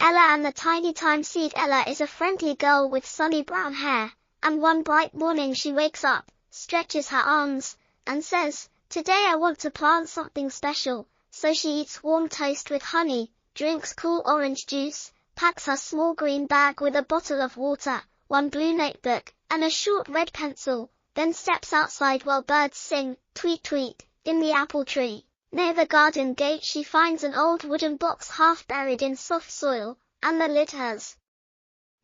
Ella and the tiny time seed. Ella is a friendly girl with sunny brown hair, and one bright morning she wakes up, stretches her arms, and says, "Today I want to plant something special." So she eats warm toast with honey, drinks cool orange juice, packs her small green bag with a bottle of water, one blue notebook, and a short red pencil, then steps outside while birds sing, tweet tweet, in the apple tree. Near the garden gate she finds an old wooden box half buried in soft soil, and the lid has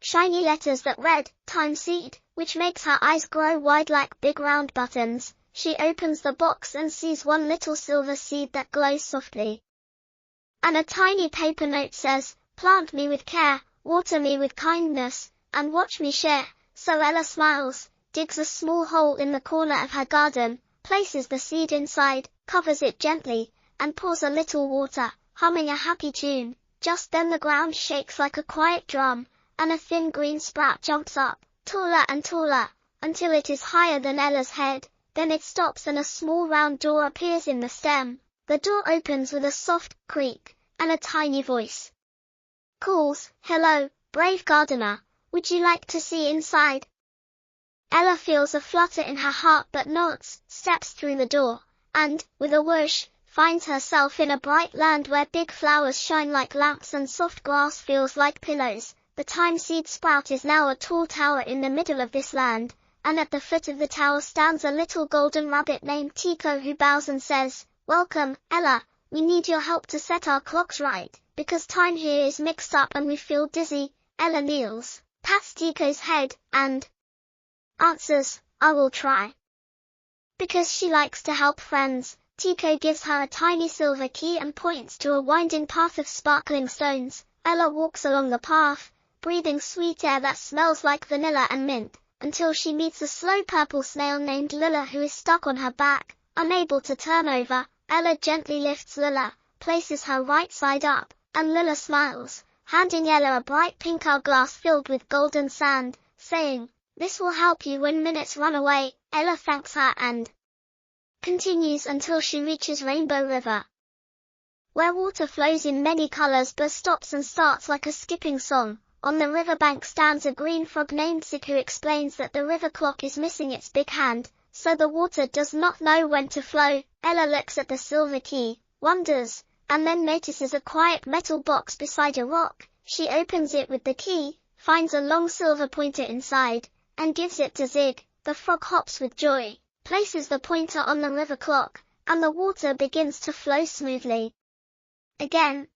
shiny letters that read, "Time Seed," which makes her eyes grow wide like big round buttons. She opens the box and sees one little silver seed that glows softly. And a tiny paper note says, "Plant me with care, water me with kindness, and watch me share." So Ella smiles, digs a small hole in the corner of her garden, places the seed inside, covers it gently, and pours a little water, humming a happy tune. Just then the ground shakes like a quiet drum, and a thin green sprout jumps up, taller and taller, until it is higher than Ella's head. Then it stops and a small round door appears in the stem. The door opens with a soft creak, and a tiny voice calls, "Hello, brave gardener, would you like to see inside?" Ella feels a flutter in her heart but nods, steps through the door, and, with a whoosh, finds herself in a bright land where big flowers shine like lamps and soft grass feels like pillows. The time seed sprout is now a tall tower in the middle of this land, and at the foot of the tower stands a little golden rabbit named Tiko who bows and says, "Welcome, Ella, we need your help to set our clocks right, because time here is mixed up and we feel dizzy." Ella kneels, pats Tiko's head, and answers, "I will try." Because she likes to help friends, Tiko gives her a tiny silver key and points to a winding path of sparkling stones. Ella walks along the path, breathing sweet air that smells like vanilla and mint, until she meets a slow purple snail named Lula who is stuck on her back, unable to turn over. Ella gently lifts Lula, places her right side up, and Lula smiles, handing Ella a bright pink hourglass filled with golden sand, saying, "This will help you when minutes run away." Ella thanks her and continues until she reaches Rainbow River, where water flows in many colors but stops and starts like a skipping song. On the riverbank stands a green frog named Sig who explains that the river clock is missing its big hand, so the water does not know when to flow. Ella looks at the silver key, wonders, and then notices a quiet metal box beside a rock. She opens it with the key, finds a long silver pointer inside, and gives it to Zig. The frog hops with joy, places the pointer on the river clock, and the water begins to flow smoothly again,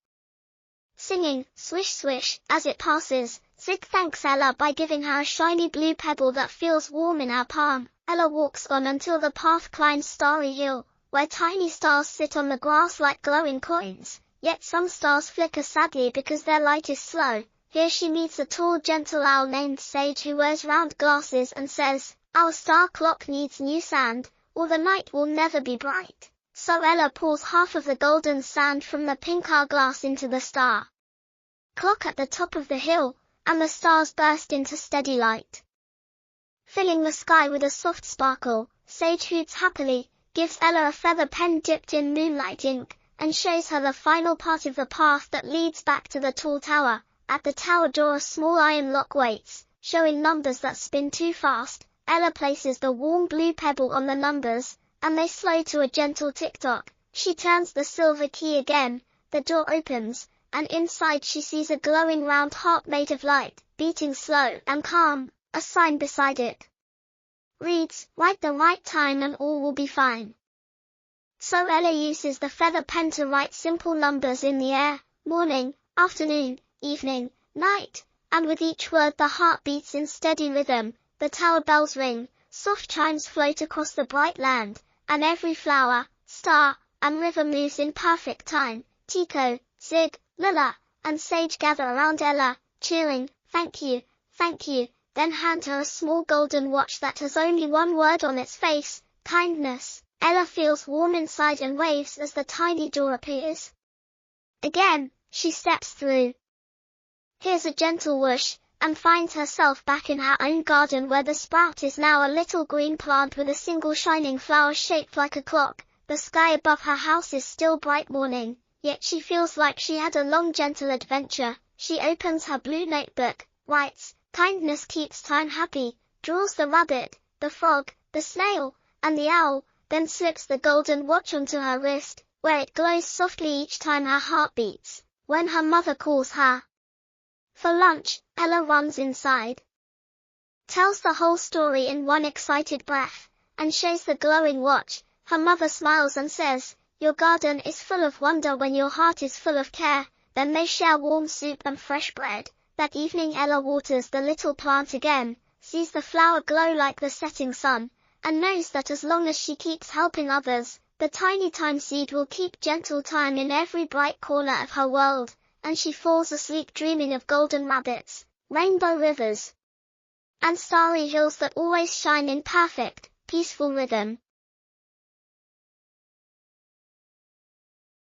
singing, "Swish swish," as it passes. Zig thanks Ella by giving her a shiny blue pebble that feels warm in her palm. Ella walks on until the path climbs Starry Hill, where tiny stars sit on the grass like glowing coins, yet some stars flicker sadly because their light is slow. Here she meets a tall gentle owl named Sage who wears round glasses and says, "Our star clock needs new sand, or the night will never be bright." So Ella pours half of the golden sand from the pink hourglass into the star clock at the top of the hill, and the stars burst into steady light, filling the sky with a soft sparkle. Sage hoots happily, gives Ella a feather pen dipped in moonlight ink, and shows her the final part of the path that leads back to the tall tower. At the tower door a small iron lock waits, showing numbers that spin too fast. Ella places the warm blue pebble on the numbers, and they slow to a gentle tick-tock. She turns the silver key again, the door opens, and inside she sees a glowing round heart made of light, beating slow and calm. A sign beside it reads, "Write the right time and all will be fine." So Ella uses the feather pen to write simple numbers in the air, morning, afternoon, evening, night, and with each word the heart beats in steady rhythm. The tower bells ring, soft chimes float across the bright land, and every flower, star, and river moves in perfect time. Tiko, Zig, Lula, and Sage gather around Ella, cheering, "Thank you, then hand her a small golden watch that has only one word on its face, kindness. Ella feels warm inside and waves as the tiny door appears. Again, she steps through, hears a gentle whoosh, and finds herself back in her own garden where the sprout is now a little green plant with a single shining flower shaped like a clock. The sky above her house is still bright morning, yet she feels like she had a long gentle adventure. She opens her blue notebook, writes, "Kindness keeps time happy," draws the rabbit, the frog, the snail, and the owl, then slips the golden watch onto her wrist, where it glows softly each time her heart beats. When her mother calls her for lunch, Ella runs inside, tells the whole story in one excited breath, and shows the glowing watch. Her mother smiles and says, "Your garden is full of wonder when your heart is full of care." Then they share warm soup and fresh bread. That evening Ella waters the little plant again, sees the flower glow like the setting sun, and knows that as long as she keeps helping others, the tiny time seed will keep gentle time in every bright corner of her world, and she falls asleep dreaming of golden rabbits, rainbow rivers, and starry hills that always shine in perfect, peaceful rhythm.